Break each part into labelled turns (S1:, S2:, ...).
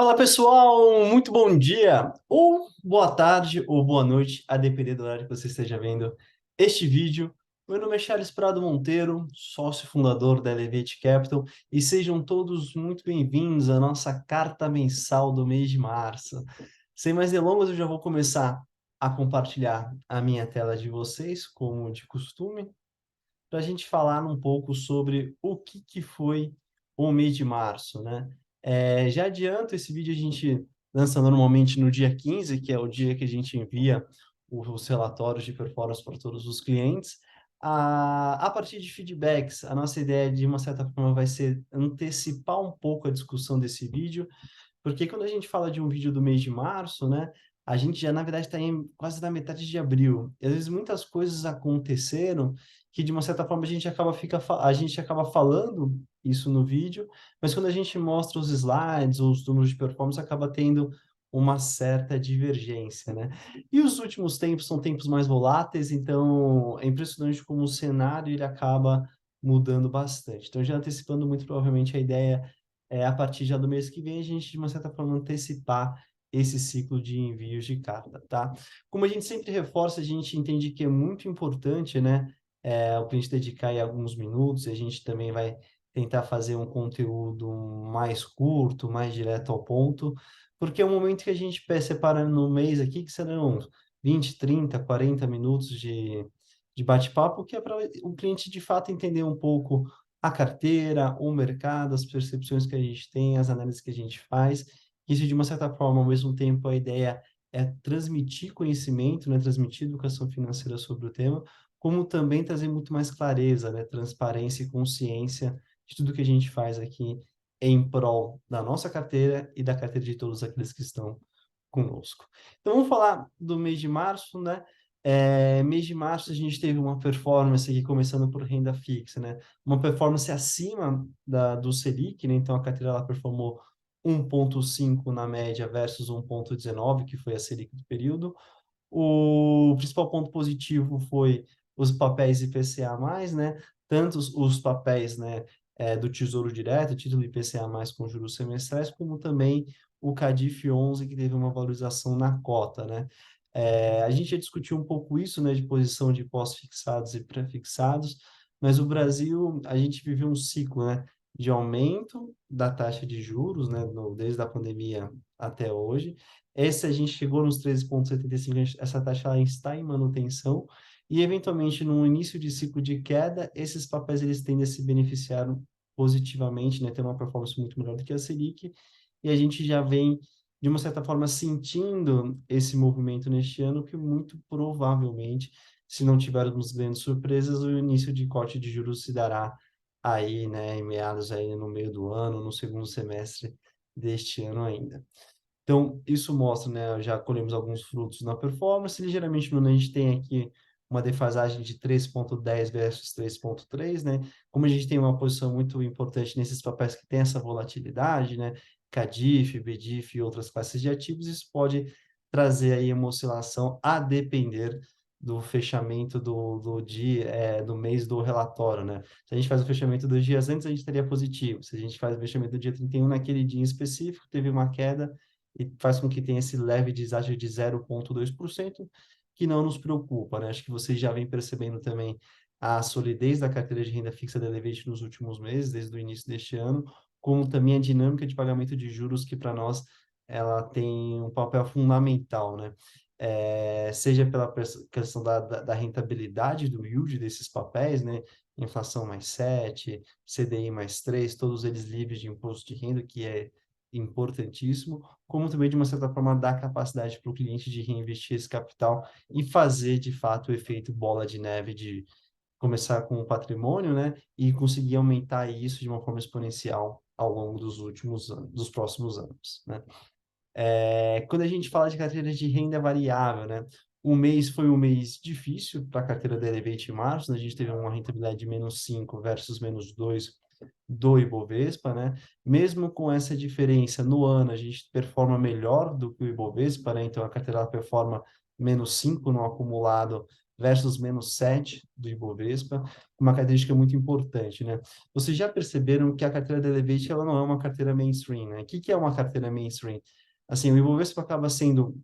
S1: Fala pessoal, muito bom dia, ou boa tarde, ou boa noite, a depender do horário que você esteja vendo este vídeo. Meu nome é Charles Prado Monteiro, sócio fundador da Elevate Capital, e sejam todos muito bem-vindos à nossa carta mensal do mês de março. Sem mais delongas, eu já vou começar a compartilhar a minha tela de vocês, como de costume, para a gente falar um pouco sobre o que foi o mês de março, né? Já adianto, esse vídeo a gente lança normalmente no dia 15, que é o dia que a gente envia os relatórios de performance para todos os clientes. A partir de feedbacks, a nossa ideia, de uma certa forma, vai ser antecipar um pouco a discussão desse vídeo, porque quando a gente fala de um vídeo do mês de março, né, a gente já, na verdade, está quase na metade de abril. E, às vezes, muitas coisas aconteceram que, de uma certa forma, a gente acaba falando isso no vídeo, mas quando a gente mostra os slides ou os números de performance, acaba tendo uma certa divergência, né? E os últimos tempos são tempos mais voláteis, então é impressionante como o cenário ele acaba mudando bastante. Então, já antecipando muito provavelmente a ideia a partir já do mês que vem, a gente, de uma certa forma, antecipar esse ciclo de envios de carta, tá? Como a gente sempre reforça, a gente entende que é muito importante, né, o cliente dedicar aí alguns minutos, e a gente também vai tentar fazer um conteúdo mais curto, mais direto ao ponto, porque é um momento que a gente separa no mês aqui, que serão 20, 30, 40 minutos de bate-papo, que é para o cliente, de fato, entender um pouco a carteira, o mercado, as percepções que a gente tem, as análises que a gente faz. Isso, de uma certa forma, ao mesmo tempo, a ideia é transmitir conhecimento, né, transmitir educação financeira sobre o tema, como também trazer muito mais clareza, né, transparência e consciência de tudo que a gente faz aqui em prol da nossa carteira e da carteira de todos aqueles que estão conosco. Então, vamos falar do mês de março, né? Mês de março a gente teve uma performance aqui, começando por renda fixa, né? Uma performance acima do Selic, né? Então, a carteira ela performou 1,5 na média versus 1,19, que foi a Selic do período. O principal ponto positivo foi os papéis IPCA+, né? Tanto os papéis, né, do Tesouro Direto, título IPCA+, com juros semestrais, como também o Cadif 11, que teve uma valorização na cota, né? A gente já discutiu um pouco isso, né, de posição de pós-fixados e pré-fixados, mas o Brasil, a gente viveu um ciclo, né, de aumento da taxa de juros, né, desde a pandemia até hoje. Esse a gente chegou nos 13,75, essa taxa ela está em manutenção, e eventualmente no início de ciclo de queda, esses papéis eles tendem a se beneficiar positivamente, né, ter uma performance muito melhor do que a Selic, e a gente já vem, de uma certa forma, sentindo esse movimento neste ano, que muito provavelmente, se não tivermos grandes surpresas, o início de corte de juros se dará aí, né, em meados aí no meio do ano, no segundo semestre deste ano ainda. Então, isso mostra, né, já colhemos alguns frutos na performance, ligeiramente no ano a gente tem aqui uma defasagem de 3,10 versus 3,3, né? Como a gente tem uma posição muito importante nesses papéis que tem essa volatilidade, né? CADIF, BDIF e outras classes de ativos, isso pode trazer aí uma oscilação a depender do fechamento do mês do relatório, né? Se a gente faz o fechamento 2 dias antes, a gente estaria positivo. Se a gente faz o fechamento do dia 31 naquele dia em específico, teve uma queda, e faz com que tenha esse leve deságio de 0,2%, que não nos preocupa, né? Acho que vocês já vêm percebendo também a solidez da carteira de renda fixa da Elevate nos últimos meses, desde o início deste ano, como também a dinâmica de pagamento de juros, que para nós ela tem um papel fundamental, né? Seja pela questão da rentabilidade do yield desses papéis, né? Inflação mais 7, CDI mais 3, todos eles livres de imposto de renda, que é importantíssimo, como também, de uma certa forma, dar capacidade para o cliente de reinvestir esse capital e fazer, de fato, o efeito bola de neve de começar com o patrimônio, né, e conseguir aumentar isso de uma forma exponencial ao longo dos últimos anos, dos próximos anos, né? Quando a gente fala de carteira de renda variável, né, o mês foi um mês difícil para a carteira da Elevate em março, né? A gente teve uma rentabilidade de -5 versus -2 do Ibovespa, né? Mesmo com essa diferença no ano, a gente performa melhor do que o Ibovespa, né? Então a carteira ela performa -5 no acumulado versus -7 do Ibovespa, uma característica muito importante, né? Vocês já perceberam que a carteira da Elevate, ela não é uma carteira mainstream, né? O que que é uma carteira mainstream? Assim, o Ibovespa acaba sendo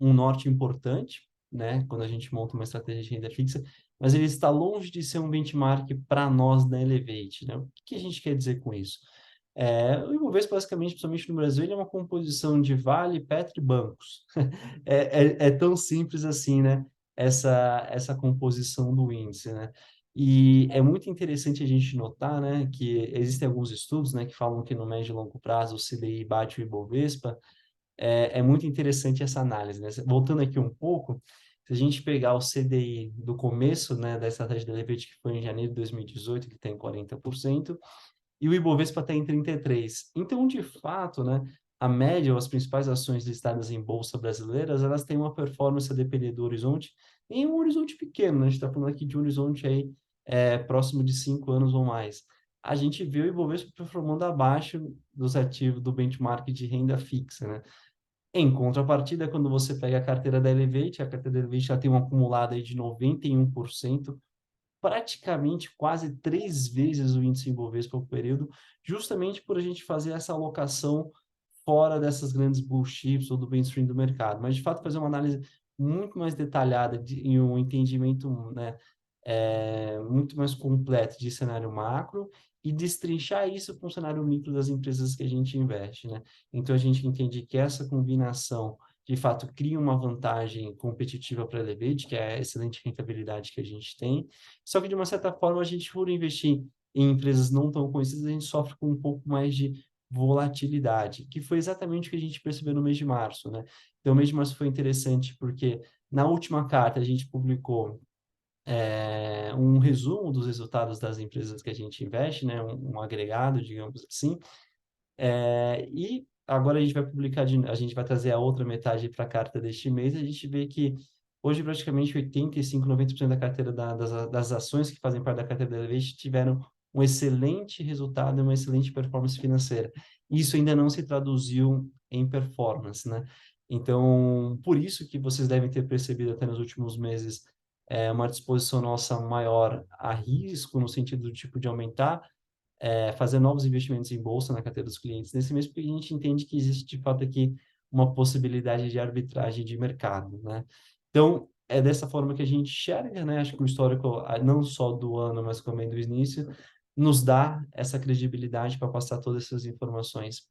S1: um norte importante, né, quando a gente monta uma estratégia de renda fixa, mas ele está longe de ser um benchmark para nós da Elevate, né? O que a gente quer dizer com isso? O Ibovespa, basicamente, principalmente no Brasil, ele é uma composição de Vale, Petro e bancos. É tão simples assim, né? Essa composição do índice, né? E é muito interessante a gente notar, né, que existem alguns estudos, né, que falam que no médio e longo prazo o CDI bate o Ibovespa. É muito interessante essa análise, né? Voltando aqui um pouco, se a gente pegar o CDI do começo, né, da estratégia da Levite, que foi em janeiro de 2018, que tem 40%, e o Ibovespa está em 33%. Então, de fato, né, a média, ou as principais ações listadas em bolsa brasileiras, elas têm uma performance a depender do horizonte, em um horizonte pequeno, né? A gente está falando aqui de um horizonte aí, próximo de 5 anos ou mais. A gente vê o Ibovespa performando abaixo dos ativos do benchmark de renda fixa, né? Em contrapartida, quando você pega a carteira da Elevate, a carteira da Elevate já tem um acumulado aí de 91%, praticamente quase 3 vezes o índice Ibovespa por período, justamente por a gente fazer essa alocação fora dessas grandes blue chips ou do mainstream do mercado. Mas, de fato, fazer uma análise muito mais detalhada e um entendimento, né, muito mais completo de cenário macro e destrinchar isso com o cenário micro das empresas que a gente investe, né? Então, a gente entende que essa combinação, de fato, cria uma vantagem competitiva para a Elevate, que é a excelente rentabilidade que a gente tem, só que, de uma certa forma, a gente, por investir em empresas não tão conhecidas, a gente sofre com um pouco mais de volatilidade, que foi exatamente o que a gente percebeu no mês de março, né? Então, o mês de março foi interessante porque na última carta a gente publicou um resumo dos resultados das empresas que a gente investe, né? Um agregado, digamos assim. E agora a gente vai publicar, a gente vai trazer a outra metade para a carta deste mês. A gente vê que hoje praticamente 85, 90% da carteira das ações que fazem parte da carteira da Elevate tiveram um excelente resultado e uma excelente performance financeira. Isso ainda não se traduziu em performance, né? Então, por isso que vocês devem ter percebido até nos últimos meses uma disposição nossa maior a risco, no sentido do tipo de aumentar fazer novos investimentos em bolsa na carteira dos clientes nesse mês, porque a gente entende que existe, de fato, aqui uma possibilidade de arbitragem de mercado, né? Então, é dessa forma que a gente enxerga, né? Acho que o histórico, não só do ano, mas também do início, nos dá essa credibilidade para passar todas essas informações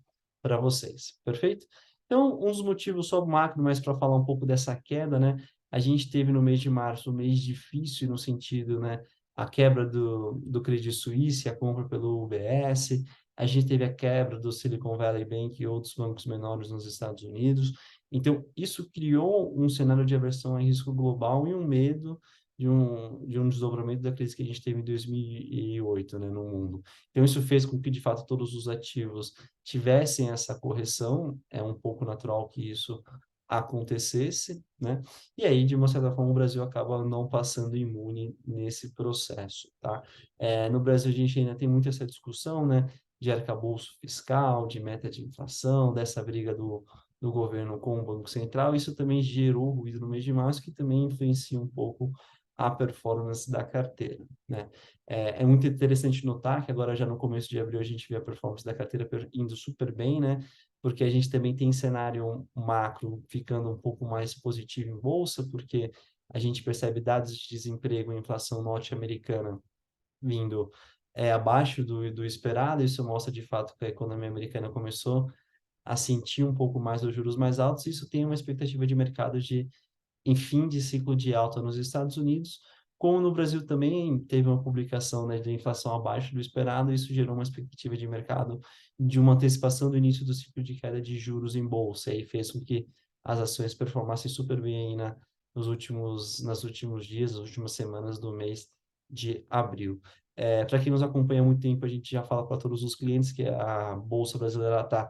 S1: para vocês, perfeito? Então, um dos motivos só macro, mas para falar um pouco dessa queda, né? A gente teve no mês de março um mês difícil no sentido, né? A quebra do Credit Suisse, a compra pelo UBS, a gente teve a quebra do Silicon Valley Bank e outros bancos menores nos Estados Unidos. Então, isso criou um cenário de aversão a risco global e um medo de um desdobramento da crise que a gente teve em 2008, né, no mundo. Então, isso fez com que, de fato, todos os ativos tivessem essa correção. É um pouco natural que isso acontecesse, né? E aí, de uma certa forma, o Brasil acaba não passando imune nesse processo, tá? No Brasil, a gente ainda tem muito essa discussão, né? De arcabouço fiscal, de meta de inflação, dessa briga do governo com o Banco Central. Isso também gerou ruído no mês de março, que também influencia um pouco a performance da carteira, né? É muito interessante notar que agora, já no começo de abril, a gente vê a performance da carteira indo super bem, né? Porque a gente também tem cenário macro ficando um pouco mais positivo em bolsa, porque a gente percebe dados de desemprego e inflação norte-americana vindo abaixo do esperado. Isso mostra de fato que a economia americana começou a sentir um pouco mais dos juros mais altos. Isso tem uma expectativa de mercado em fim de ciclo de alta nos Estados Unidos, como no Brasil também teve uma publicação, né, de inflação abaixo do esperado. Isso gerou uma expectativa de mercado de uma antecipação do início do ciclo de queda de juros em bolsa, e fez com que as ações performassem super bem aí nos últimos dias, nas últimas semanas do mês de abril. Para quem nos acompanha há muito tempo, a gente já fala para todos os clientes que a Bolsa Brasileira está,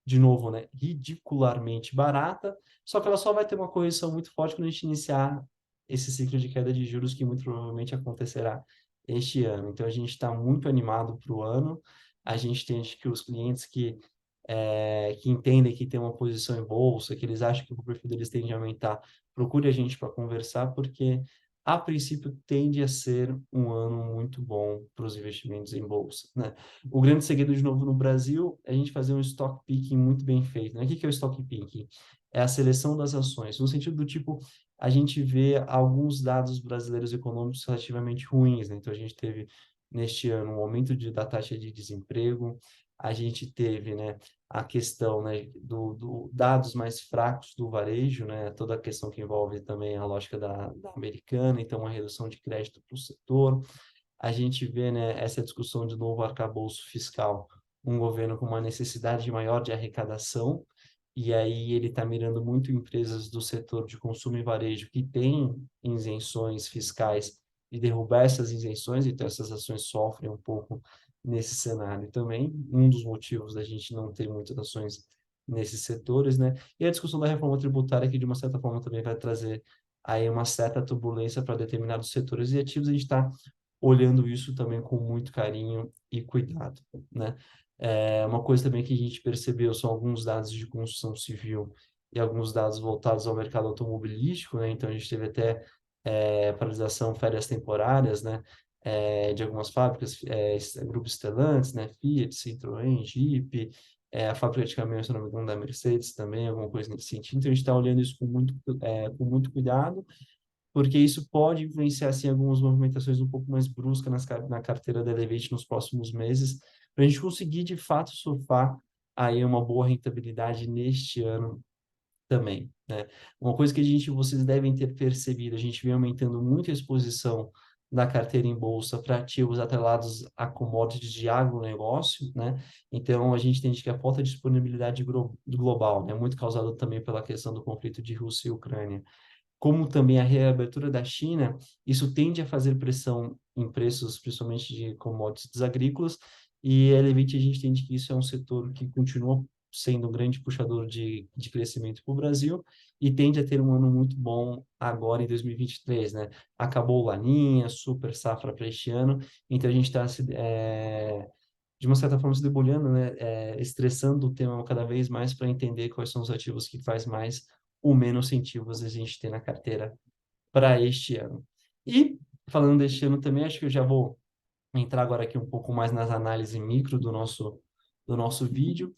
S1: de novo, né, ridicularmente barata, só que ela só vai ter uma correção muito forte quando a gente iniciar esse ciclo de queda de juros, que muito provavelmente acontecerá este ano. Então, a gente está muito animado para o ano. A gente tem que os clientes que entendem que tem uma posição em bolsa, que eles acham que o perfil deles tende a aumentar, procure a gente para conversar, porque a princípio tende a ser um ano muito bom para os investimentos em bolsa, né? O grande segredo, de novo, no Brasil, é a gente fazer um stock picking muito bem feito, né? O que que é o stock picking? É a seleção das ações, no sentido do tipo, a gente vê alguns dados brasileiros econômicos relativamente ruins, né? Então, a gente teve, neste ano, um aumento da taxa de desemprego, a gente teve, né, a questão, né, do dados mais fracos do varejo, né, toda a questão que envolve também a lógica da americana, então uma redução de crédito para o setor. A gente vê, né, essa discussão de novo arcabouço fiscal, um governo com uma necessidade maior de arrecadação, e aí ele está mirando muito empresas do setor de consumo e varejo que têm isenções fiscais e derrubar essas isenções, então essas ações sofrem um pouco nesse cenário também, um dos motivos da gente não ter muitas ações nesses setores, né? E a discussão da reforma tributária, que de uma certa forma também vai trazer aí uma certa turbulência para determinados setores e ativos, a gente está olhando isso também com muito carinho e cuidado, né? Uma coisa também que a gente percebeu são alguns dados de construção civil e alguns dados voltados ao mercado automobilístico, né? Então, a gente teve até paralisação, férias temporárias, né? De algumas fábricas, Grupo Stellantis, né? Fiat, Citroën, Jeep, a fábrica de caminhões, se não me engano, da Mercedes também, alguma coisa nesse sentido. Então, a gente está olhando isso com muito cuidado, porque isso pode influenciar, assim, algumas movimentações um pouco mais bruscas na carteira da Elevate nos próximos meses, para a gente conseguir, de fato, surfar aí uma boa rentabilidade neste ano também, né? Uma coisa que vocês devem ter percebido, a gente vem aumentando muito a exposição da carteira em bolsa para ativos atrelados a commodities de agronegócio, né? Então, a gente entende que a falta de disponibilidade global, né, muito causada também pela questão do conflito de Rússia e Ucrânia, como também a reabertura da China, isso tende a fazer pressão em preços, principalmente de commodities agrícolas, e a Elevate, a gente entende que isso é um setor que continua sendo um grande puxador de crescimento para o Brasil e tende a ter um ano muito bom agora em 2023, né? Acabou o Laninha, super safra para este ano, então a gente está de uma certa forma se debulhando, né? Estressando o tema cada vez mais para entender quais são os ativos que faz mais ou menos sentido a gente ter na carteira para este ano. E, falando deste ano também, acho que eu já vou entrar agora aqui um pouco mais nas análises micro do nosso vídeo,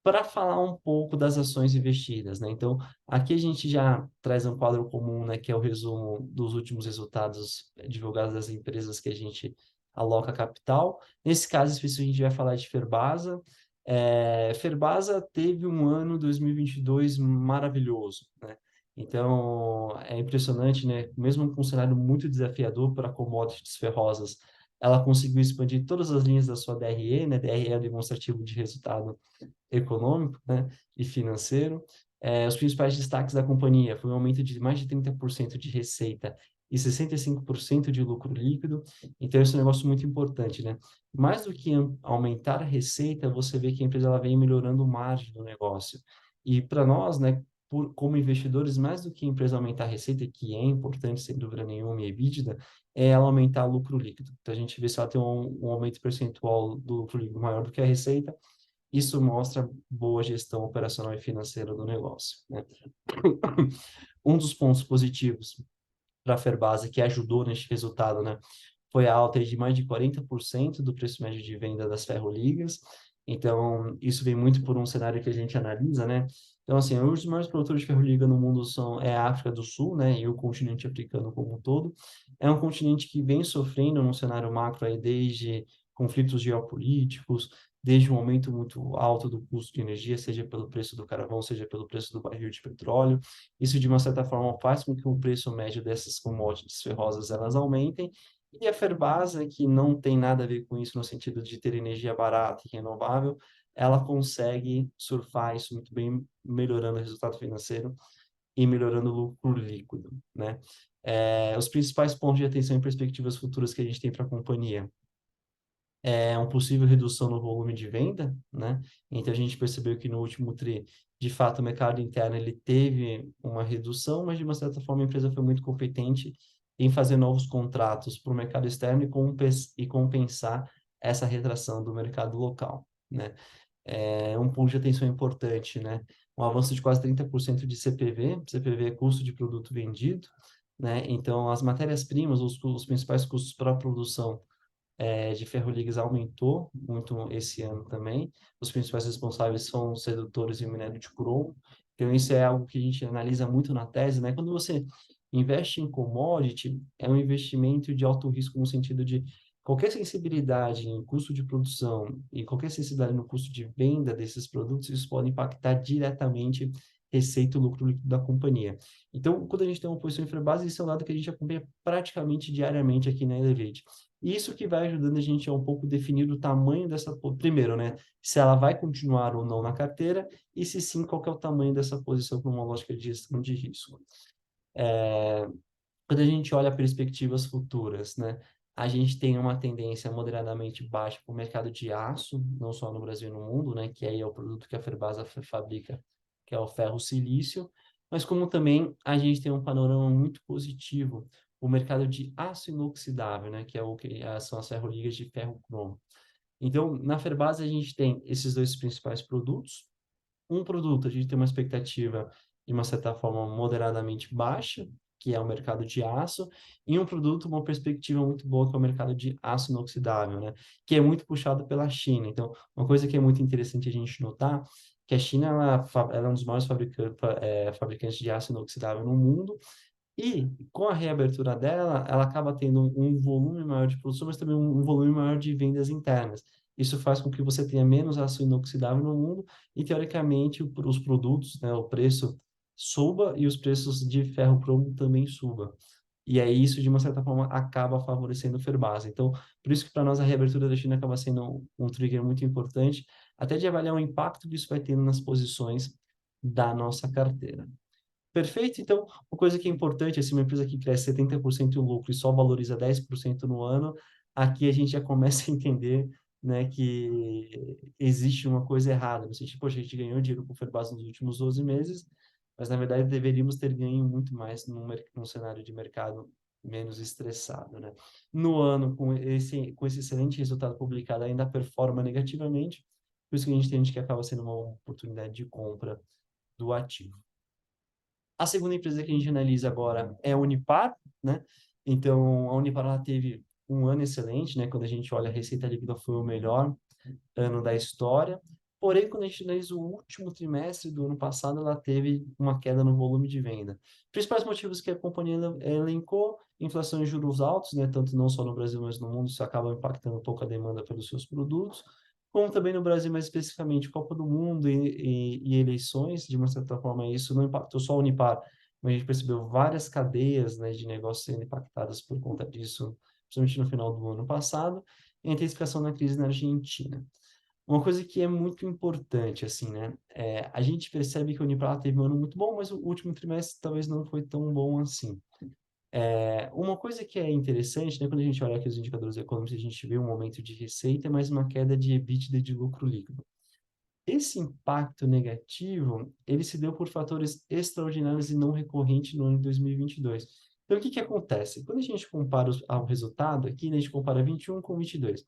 S1: para falar um pouco das ações investidas, né? Então, aqui a gente já traz um quadro comum, né, que é o resumo dos últimos resultados divulgados das empresas que a gente aloca capital. Nesse caso específico, a gente vai falar de Ferbasa. Ferbasa teve um ano 2022 maravilhoso, né? Então, é impressionante, né? Mesmo com um cenário muito desafiador para commodities ferrosas, ela conseguiu expandir todas as linhas da sua DRE, né? DRE é o demonstrativo de resultado econômico, né, e financeiro. Os principais destaques da companhia foi um aumento de mais de 30% de receita e 65% de lucro líquido. Então, esse é um negócio muito importante, né? Mais do que aumentar a receita, você vê que a empresa ela vem melhorando o margem do negócio. E para nós, né, como investidores, mais do que a empresa aumentar a receita, que é importante, sem dúvida nenhuma, e EBITDA, é ela aumentar o lucro líquido. Então, a gente vê se ela tem um aumento percentual do lucro líquido maior do que a receita, isso mostra boa gestão operacional e financeira do negócio, né? Um dos pontos positivos para a Ferbasa que ajudou neste resultado, né, foi a alta de mais de 40% do preço médio de venda das ferroligas. Então, isso vem muito por um cenário que a gente analisa, né? Então, assim, os maiores produtores de ferroliga no mundo é a África do Sul, né? E o continente africano como um todo. É um continente que vem sofrendo num cenário macro aí desde conflitos geopolíticos, desde um aumento muito alto do custo de energia, seja pelo preço do carvão, seja pelo preço do barril de petróleo. Isso, de uma certa forma, faz com que o preço médio dessas commodities ferrosas elas aumentem, e a Ferbasa, que não tem nada a ver com isso no sentido de ter energia barata e renovável, ela consegue surfar isso muito bem, melhorando o resultado financeiro e melhorando o lucro líquido, né? Os principais pontos de atenção e perspectivas futuras que a gente tem para a companhia uma possível redução no volume de venda, né? Então a gente percebeu que no último tri, de fato, o mercado interno ele teve uma redução, mas de uma certa forma a empresa foi muito competente em fazer novos contratos para o mercado externo e compensar essa retração do mercado local, né? Um ponto de atenção importante, né? Um avanço de quase 30% de CPV. CPV é custo de produto vendido. né? Então, as matérias-primas, os principais custos para a produção de ferroligas aumentou muito esse ano também. Os principais responsáveis são os redutores e o minério de cromo. Então, isso é algo que a gente analisa muito na tese, né? Quando você investe em commodity, é um investimento de alto risco no sentido de qualquer sensibilidade em custo de produção e qualquer sensibilidade no custo de venda desses produtos, isso pode impactar diretamente receita e lucro líquido da companhia. Então, quando a gente tem uma posição em free base, isso é um dado que a gente acompanha praticamente diariamente aqui na Elevate. Isso que vai ajudando a gente a um pouco definir o tamanho dessa... Primeiro, né? Se ela vai continuar ou não na carteira e se sim, qual que é o tamanho dessa posição para uma lógica de gestão de risco. Quando a gente olha perspectivas futuras, né? A gente tem uma tendência moderadamente baixa para o mercado de aço, não só no Brasil e no mundo, né? Que aí é o produto que a Ferbasa fabrica, que é o ferro silício, mas como também a gente tem um panorama muito positivo, o mercado de aço inoxidável, né? Que é o que são as ferroligas de ferro cromo. Então, na Ferbasa a gente tem esses dois principais produtos. Um produto a gente tem uma expectativa de uma certa forma moderadamente baixa, que é o mercado de aço, e um produto uma perspectiva muito boa, que é o mercado de aço inoxidável, né? Que é muito puxado pela China. Então, uma coisa que é muito interessante a gente notar, que a China ela é um dos maiores fabricantes de aço inoxidável no mundo, e com a reabertura dela, ela acaba tendo um volume maior de produção, mas também um volume maior de vendas internas. Isso faz com que você tenha menos aço inoxidável no mundo e, teoricamente, os produtos, né, o preço suba e os preços de ferro cromo também suba. E aí isso, de uma certa forma, acaba favorecendo o Ferbasa. Então, por isso que para nós a reabertura da China acaba sendo um trigger muito importante, até de avaliar o impacto que isso vai ter nas posições da nossa carteira. Perfeito? Então, uma coisa que é importante, assim, uma empresa que cresce 70% o lucro e só valoriza 10% no ano, aqui a gente já começa a entender, né, que existe uma coisa errada. No sentido, poxa, a gente ganhou dinheiro com o Ferbasa nos últimos 12 meses, mas na verdade deveríamos ter ganho muito mais num cenário de mercado menos estressado, né? No ano, com esse excelente resultado publicado, ainda performa negativamente, por isso que a gente entende que acaba sendo uma oportunidade de compra do ativo. A segunda empresa que a gente analisa agora é a Unipar, né? Então, a Unipar ela teve um ano excelente, né? Quando a gente olha a receita líquida foi o melhor ano da história. Porém, quando a gente analisa o último trimestre do ano passado, ela teve uma queda no volume de venda. Principais motivos que a companhia elencou, inflação e juros altos, né? Tanto não só no Brasil, mas no mundo, isso acaba impactando um pouco a demanda pelos seus produtos, como também no Brasil, mais especificamente, Copa do Mundo e eleições, de uma certa forma, isso não impactou só a Unipar, mas a gente percebeu várias cadeias, né, de negócios sendo impactadas por conta disso, principalmente no final do ano passado, e a intensificação da crise na Argentina. Uma coisa que é muito importante, assim, né? A gente percebe que a Unipar teve um ano muito bom, mas o último trimestre talvez não foi tão bom assim. Uma coisa que é interessante, né, quando a gente olha aqui os indicadores econômicos, a gente vê um aumento de receita, mas uma queda de EBITDA e de lucro líquido. Esse impacto negativo, ele se deu por fatores extraordinários e não recorrentes no ano de 2022. Então, o que que acontece? Quando a gente compara ao resultado, aqui né, a gente compara 21 com 22.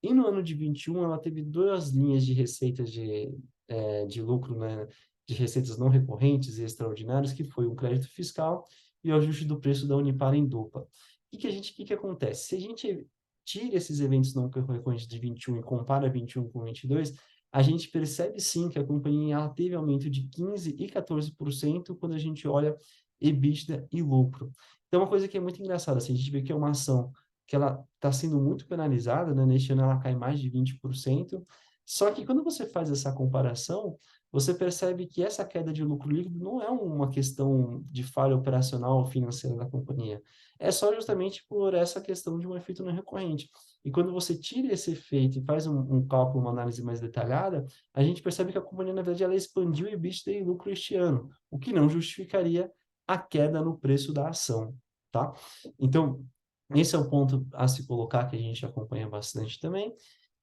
S1: E no ano de 21, ela teve duas linhas de receitas de lucro, né, de receitas não recorrentes e extraordinárias, que foi o crédito fiscal e o ajuste do preço da Unipar em dupla. O que que acontece? Se a gente tira esses eventos não recorrentes de 21 e compara 21 com 22, a gente percebe sim que a companhia ela teve aumento de 15% e 14% quando a gente olha EBITDA e lucro. Então, uma coisa que é muito engraçada, assim, a gente vê que é uma ação que ela está sendo muito penalizada, né? Neste ano ela cai mais de 20%. Só que quando você faz essa comparação, você percebe que essa queda de lucro líquido não é uma questão de falha operacional ou financeira da companhia. É só justamente por essa questão de um efeito não recorrente. E quando você tira esse efeito e faz um cálculo, uma análise mais detalhada, a gente percebe que a companhia, na verdade, ela expandiu o EBITDA e lucro este ano, o que não justificaria a queda no preço da ação, tá? Então, esse é o ponto a se colocar, que a gente acompanha bastante também.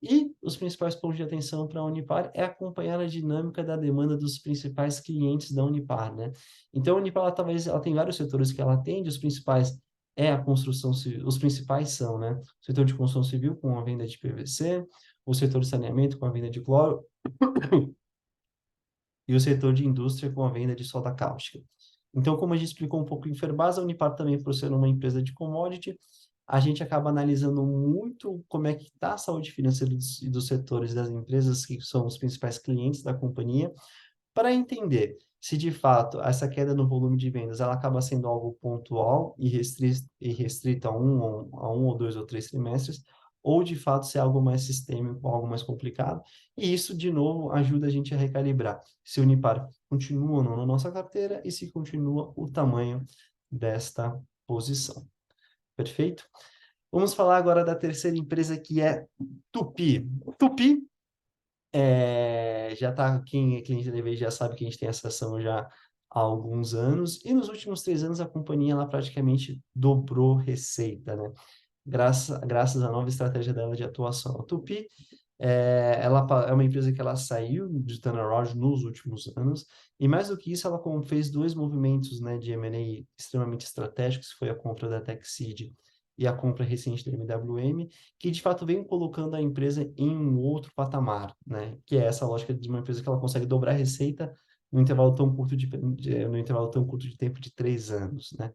S1: E os principais pontos de atenção para a Unipar é acompanhar a dinâmica da demanda dos principais clientes da Unipar, né? Então, a Unipar, ela tem vários setores que ela atende, os principais é a construção civil, os principais são, né? O setor de construção civil com a venda de PVC, o setor de saneamento com a venda de cloro e o setor de indústria com a venda de soda cáustica. Então, como a gente explicou um pouco em Ferbasa, a Unipar também, por ser uma empresa de commodity, a gente acaba analisando muito como é que está a saúde financeira dos setores das empresas que são os principais clientes da companhia, para entender se de fato essa queda no volume de vendas ela acaba sendo algo pontual e restrito a um ou dois ou três trimestres, ou de fato se é algo mais sistêmico, algo mais complicado. E isso, de novo, ajuda a gente a recalibrar se o Unipar continua ou não na nossa carteira e se continua o tamanho desta posição. Perfeito? Vamos falar agora da terceira empresa, que é Tupi. Tupi já tá, quem é cliente da EV já sabe que a gente tem essa ação já há alguns anos, e nos últimos 3 anos a companhia ela praticamente dobrou receita, né? Graças à nova estratégia dela de atuação. A Tupi, é uma empresa que ela saiu de turnaround nos últimos anos, e mais do que isso, ela fez dois movimentos, né, de M&A extremamente estratégicos, que foi a compra da TechSeed e a compra recente da MWM, que de fato vem colocando a empresa em um outro patamar, né, que é essa lógica de uma empresa que ela consegue dobrar a receita no intervalo tão curto no intervalo tão curto de tempo de 3 anos, né?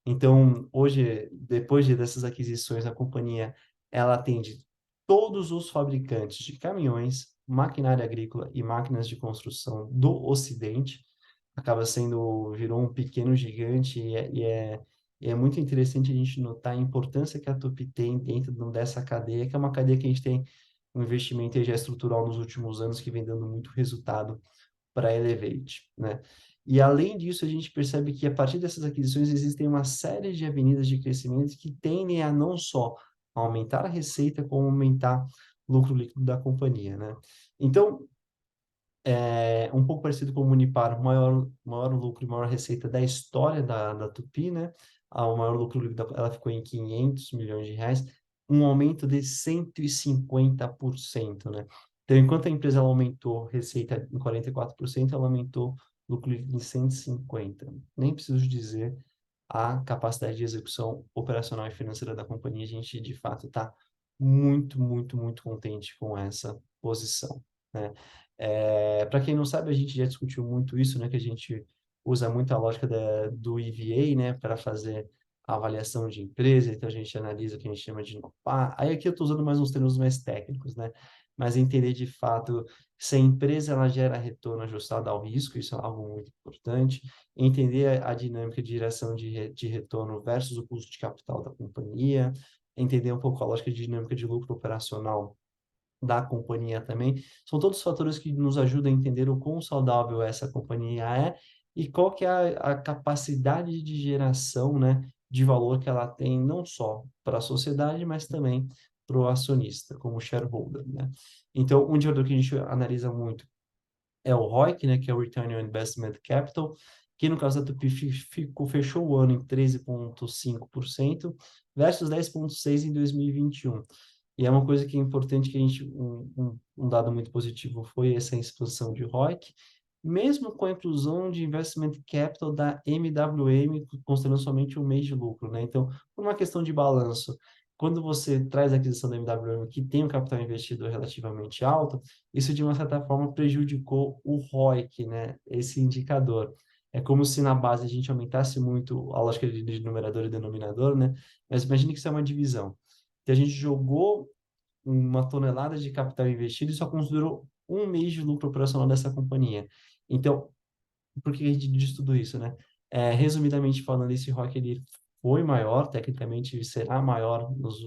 S1: Então, hoje, dessas aquisições, a companhia ela atende todos os fabricantes de caminhões, maquinária agrícola e máquinas de construção do Ocidente. Virou um pequeno gigante e é muito interessante a gente notar a importância que a Tupi tem dentro dessa cadeia, que é uma cadeia que a gente tem um investimento aí já estrutural nos últimos anos que vem dando muito resultado para a Elevate, né? E além disso, a gente percebe que a partir dessas aquisições existem uma série de avenidas de crescimento que tendem a não só aumentar a receita, como aumentar o lucro líquido da companhia, né? Então, um pouco parecido com o Unipar, maior lucro e maior receita da história da Tupi, né? O maior lucro líquido ela ficou em 500 milhões de reais, um aumento de 150%, né? Então, enquanto a empresa ela aumentou receita em 44%, ela aumentou lucro líquido em 150%. Nem preciso dizer a capacidade de execução operacional e financeira da companhia. A gente, de fato, está muito, muito, muito contente com essa posição, né? Para quem não sabe, a gente já discutiu muito isso, né? Que a gente usa muito a lógica do EVA, né? Para fazer a avaliação de empresa. Então, a gente analisa o que a gente chama de NOPA. Aí, aqui eu estou usando mais uns termos mais técnicos, né? Mas entender, de fato, se a empresa ela gera retorno ajustado ao risco, isso é algo muito importante. Entender a dinâmica de geração de retorno versus o custo de capital da companhia. Entender um pouco a lógica de dinâmica de lucro operacional da companhia também. São todos fatores que nos ajudam a entender o quão saudável essa companhia é e qual que é a capacidade de geração, né, de valor que ela tem, não só para a sociedade, mas também para o acionista, como shareholder, né? Então, um indicador que a gente analisa muito é o ROIC, né, que é o Return on Investment Capital, que no caso da Tupi fechou o ano em 13,5% versus 10,6% em 2021. E é uma coisa que é importante que a gente, um dado muito positivo foi essa expansão de ROIC, mesmo com a inclusão de Investment Capital da MWM, considerando somente um mês de lucro, né? Então, por uma questão de balanço, quando você traz a aquisição da MWM, que tem um capital investido relativamente alto, isso de uma certa forma prejudicou o ROIC, né? Esse indicador. É como se na base a gente aumentasse muito a lógica de numerador e denominador, né? Mas imagine que isso é uma divisão que a gente jogou uma tonelada de capital investido e só considerou um mês de lucro operacional dessa companhia. Então, por que a gente diz tudo isso, né? Resumidamente falando, esse ROIC ele foi maior, tecnicamente ele será maior nos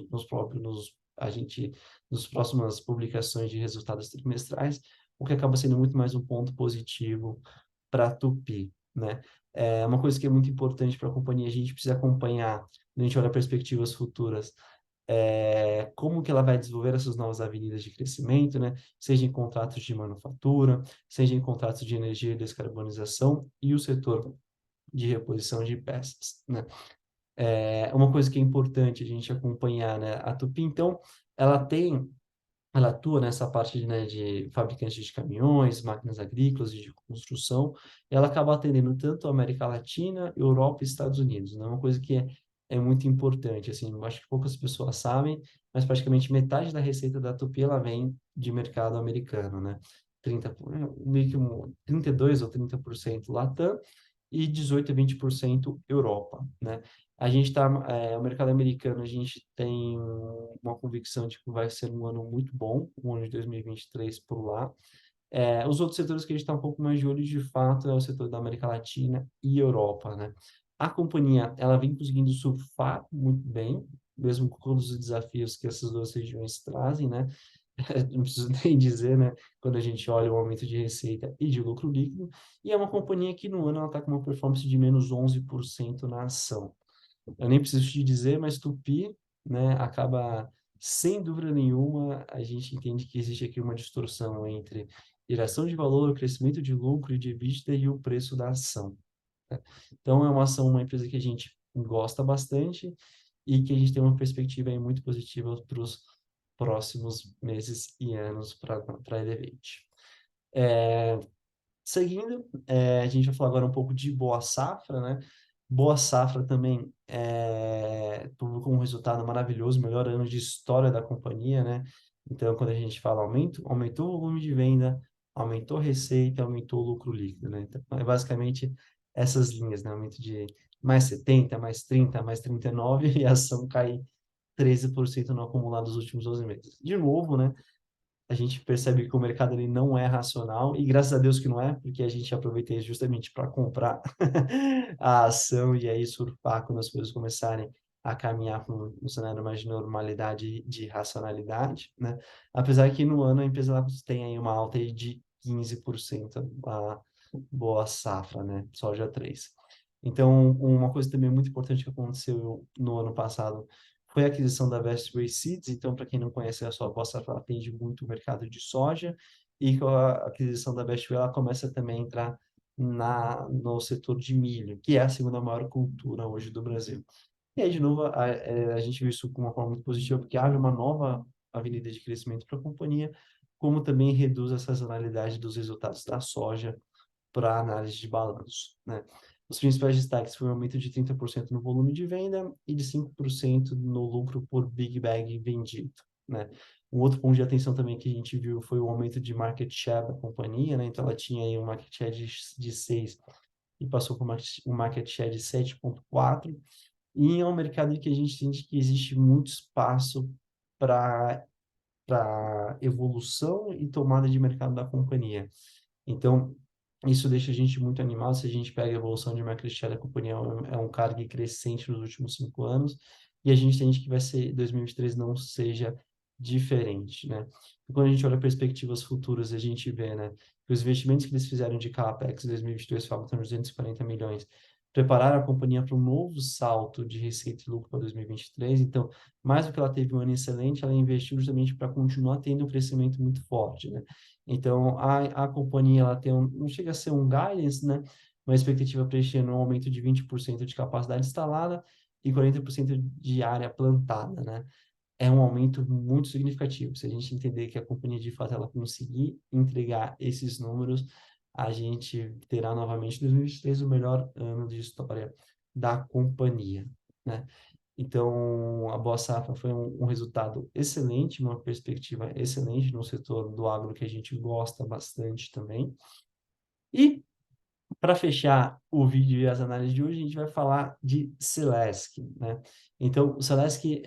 S1: próximas publicações de resultados trimestrais, o que acaba sendo muito mais um ponto positivo para a Tupi, né? É uma coisa que é muito importante para a companhia, a gente precisa acompanhar, a gente olha perspectivas futuras, como que ela vai desenvolver essas novas avenidas de crescimento, né? Seja em contratos de manufatura, seja em contratos de energia e descarbonização e o setor de reposição de peças, né? Uma coisa que é importante a gente acompanhar, né? A Tupi, então, ela atua nessa parte de, né, de fabricantes de caminhões, máquinas agrícolas e de construção. E ela acaba atendendo tanto a América Latina, Europa e Estados Unidos, né? Uma coisa que é muito importante, assim, eu acho que poucas pessoas sabem, mas praticamente metade da receita da Tupi ela vem de mercado americano, né? 32 ou 30% Latam e 18 a 20% Europa, né? A gente está, o mercado americano, a gente tem uma convicção de que vai ser um ano muito bom, o ano de 2023 por lá. Os outros setores que a gente está um pouco mais de olho, de fato, é o setor da América Latina e Europa, né? A companhia, ela vem conseguindo surfar muito bem, mesmo com todos os desafios que essas duas regiões trazem, né? Não preciso nem dizer, né? Quando a gente olha o aumento de receita e de lucro líquido, e é uma companhia que no ano ela está com uma performance de menos 11% na ação. Eu nem preciso te dizer, mas Tupi, né, acaba, sem dúvida nenhuma, a gente entende que existe aqui uma distorção entre geração de valor, crescimento de lucro e de EBITDA e o preço da ação, né? Então, é uma ação, uma empresa que a gente gosta bastante e que a gente tem uma perspectiva aí muito positiva para os próximos meses e anos para a Elevate. Seguindo, a gente vai falar agora um pouco de Boa Safra, né? Boa Safra também publicou um resultado maravilhoso, melhor ano de história da companhia, né? Então, quando a gente fala aumentou o volume de venda, aumentou a receita, aumentou o lucro líquido, né? Então, é basicamente essas linhas, né? Aumento de mais 70, mais 30, mais 39 e a ação cai 13% no acumulado dos últimos 12 meses. De novo, né? A gente percebe que o mercado ele não é racional, e graças a Deus que não é, porque a gente aproveita justamente para comprar a ação e aí surfar quando as coisas começarem a caminhar para um cenário mais de normalidade, de racionalidade, né? Apesar que no ano a empresa ela tem aí uma alta aí de 15%, a Boa Safra, né? Soja 3. Então, uma coisa também muito importante que aconteceu no ano passado foi a aquisição da Westway Seeds. Então, para quem não conhece, a sua aposta ela atende muito o mercado de soja, e com a aquisição da Westway ela começa também a entrar no setor de milho, que é a segunda maior cultura hoje do Brasil. E aí, de novo, a gente viu isso com uma forma muito positiva, porque abre uma nova avenida de crescimento para a companhia, como também reduz a sazonalidade dos resultados da soja para análise de balanço, né? Os principais destaques foi um aumento de 30% no volume de venda e de 5% no lucro por Big Bag vendido, né? Um outro ponto de atenção também que a gente viu foi o aumento de market share da companhia, né? Então, ela tinha aí um market share de 6 e passou por um market share de 7,4, e é um mercado em que a gente sente que existe muito espaço para evolução e tomada de mercado da companhia. Então, isso deixa a gente muito animado. Se a gente pega a evolução de market share da companhia, é um cargo crescente nos últimos 5 anos, e a gente entende que vai ser 2023 não seja diferente, né? E quando a gente olha perspectivas futuras, a gente vê, né, que os investimentos que eles fizeram de CAPEX em 2022 faltam 240 milhões, prepararam a companhia para um novo salto de receita e lucro para 2023. Então, mais do que ela teve um ano excelente, ela investiu justamente para continuar tendo um crescimento muito forte, né? Então, a companhia, ela tem não chega a ser um guidance, né? Uma expectativa para este ano, um aumento de 20% de capacidade instalada e 40% de área plantada, né? É um aumento muito significativo. Se a gente entender que a companhia, de fato, ela conseguir entregar esses números, a gente terá novamente em 2023 o melhor ano de história da companhia, né? Então, a Boa Safra foi um resultado excelente, uma perspectiva excelente no setor do agro que a gente gosta bastante também. E, para fechar o vídeo e as análises de hoje, a gente vai falar de Celesc, né? Então, o Celesc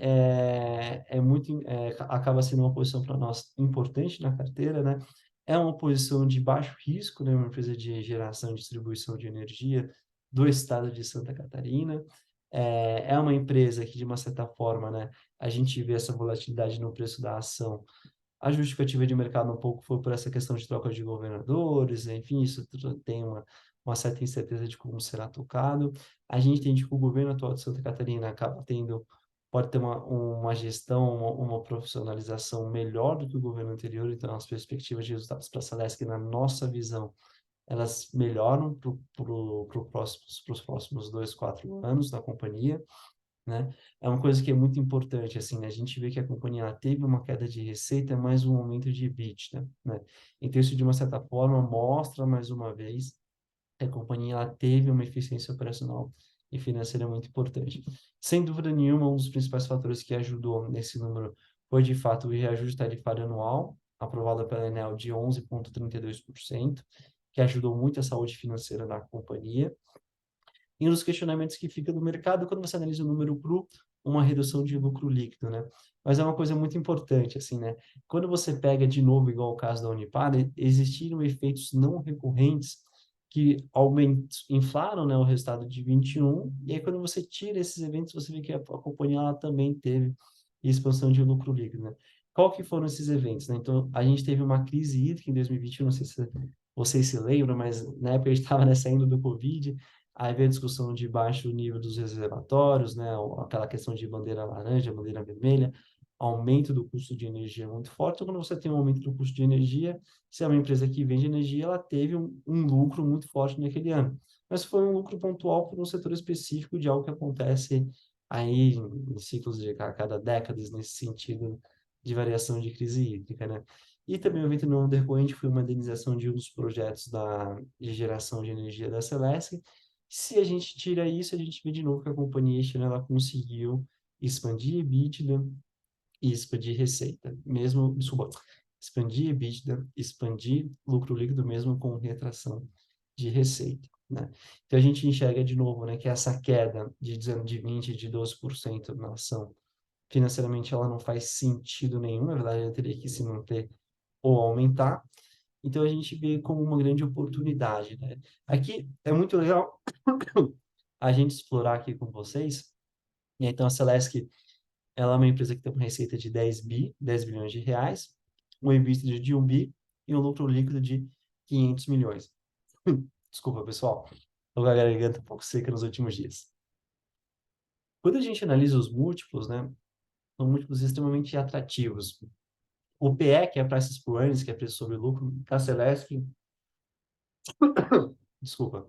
S1: acaba sendo uma posição para nós importante na carteira, né? É uma posição de baixo risco, né? Uma empresa de geração e distribuição de energia do estado de Santa Catarina. É uma empresa que, de uma certa forma, né, a gente vê essa volatilidade no preço da ação. A justificativa de mercado um pouco foi por essa questão de troca de governadores, enfim, isso tem uma certa incerteza de como será tocado. A gente entende que o governo atual de Santa Catarina pode ter uma gestão, uma profissionalização melhor do que o governo anterior. Então as perspectivas de resultados para a Celesc, na nossa visão, elas melhoram para os próximos 2, 4 anos da companhia, né? É uma coisa que é muito importante, assim, né? A gente vê que a companhia ela teve uma queda de receita, mais um aumento de EBITDA, né? Então, isso, de uma certa forma, mostra, mais uma vez, que a companhia ela teve uma eficiência operacional e financeira muito importante. Sem dúvida nenhuma, um dos principais fatores que ajudou nesse número foi, de fato, o reajuste tarifário anual, aprovado pela ANEEL, de 11,32%, que ajudou muito a saúde financeira da companhia. E um dos questionamentos que fica do mercado, quando você analisa o número cru, uma redução de lucro líquido, né? Mas é uma coisa muito importante, assim, né? Quando você pega de novo, igual o caso da Unipar, existiram efeitos não recorrentes que inflaram, né, o resultado de 21, e aí quando você tira esses eventos, você vê que a companhia ela também teve expansão de lucro líquido, né? Qual que foram esses eventos, né? Então, a gente teve uma crise hídrica em 2021, não sei se vocês se lembram, mas na época a gente estava, né, saindo do Covid, aí veio a discussão de baixo nível dos reservatórios, né, aquela questão de bandeira laranja, bandeira vermelha, aumento do custo de energia muito forte. Então, quando você tem um aumento do custo de energia, se é uma empresa que vende energia, ela teve um lucro muito forte naquele ano. Mas foi um lucro pontual por um setor específico de algo que acontece aí em ciclos de a cada décadas nesse sentido de variação de crise hídrica, né? E também o evento não decorrente foi uma indenização de um dos projetos de geração de energia da Celesc. Se a gente tira isso, a gente vê de novo que a companhia China ela conseguiu expandir EBITDA e expandir receita, mesmo, desculpa, expandir EBITDA, expandir lucro líquido mesmo com retração de receita, né? Então a gente enxerga de novo, né, que essa queda de 20, de 12% na ação, financeiramente ela não faz sentido nenhum, na verdade ela teria que se manter ou aumentar. Então a gente vê como uma grande oportunidade, né? Aqui é muito legal a gente explorar aqui com vocês. E então a Celesc, ela é uma empresa que tem uma receita de 10 bilhões de reais, um EBITDA de 1 bi e um lucro líquido de 500 milhões. Desculpa, pessoal. Estou com a garganta um pouco seca nos últimos dias. Quando a gente analisa os múltiplos, né, são múltiplos extremamente atrativos. O PE, que é Prices per Earnings, que é preço sobre lucro, da Celesc, desculpa,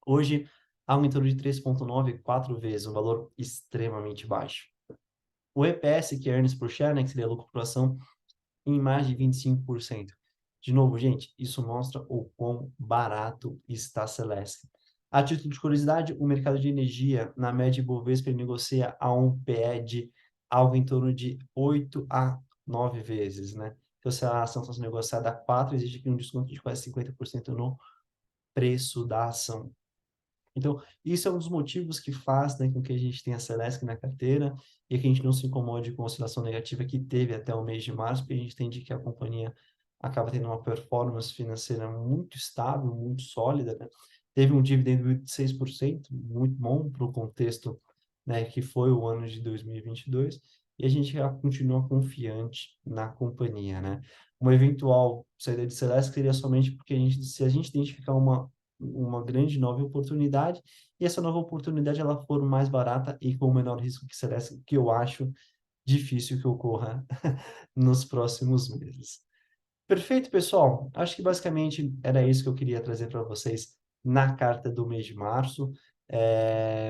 S1: hoje aumentou de 3,9, 4 vezes, um valor extremamente baixo. O EPS, que é Earnings per Share, né, que seria lucro por ação, em mais de 25%. De novo, gente, isso mostra o quão barato está a Celeste. A título de curiosidade, o mercado de energia, na média Bovespa, ele negocia a um PE de algo em torno de 8 a 9 vezes, né? Então, se a ação fosse negociada a 4, existe aqui um desconto de quase 50% no preço da ação. Então, isso é um dos motivos que faz, né, com que a gente tenha a Celesc na carteira e que a gente não se incomode com a oscilação negativa que teve até o mês de março, porque a gente entende que a companhia acaba tendo uma performance financeira muito estável, muito sólida, né? Teve um dividendo de 6%, muito bom para o contexto, né, que foi o ano de 2022, e a gente já continua confiante na companhia, né? Uma eventual saída de Celesc seria somente porque se a gente identificar uma grande nova oportunidade, e essa nova oportunidade ela for mais barata e com menor risco que Celeste, que eu acho difícil que ocorra nos próximos meses. Perfeito, pessoal? Acho que basicamente era isso que eu queria trazer para vocês na carta do mês de março.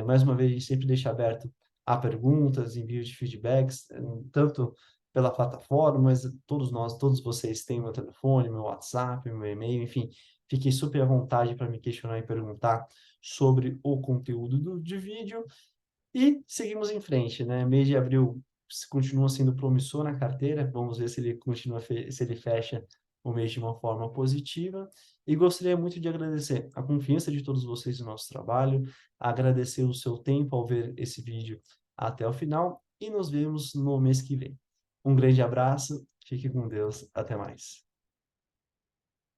S1: Mais uma vez, a gente sempre deixa aberto a perguntas, envio de feedbacks, tanto pela plataforma, mas todos nós, todos vocês têm meu telefone, meu WhatsApp, meu e-mail, enfim, fiquem super à vontade para me questionar e perguntar sobre o conteúdo de vídeo. E seguimos em frente, né? Mês de abril continua sendo promissor na carteira. Vamos ver se ele continua, se ele fecha o mês de uma forma positiva. E gostaria muito de agradecer a confiança de todos vocês no nosso trabalho, agradecer o seu tempo ao ver esse vídeo até o final e nos vemos no mês que vem. Um grande abraço, fique com Deus, até mais.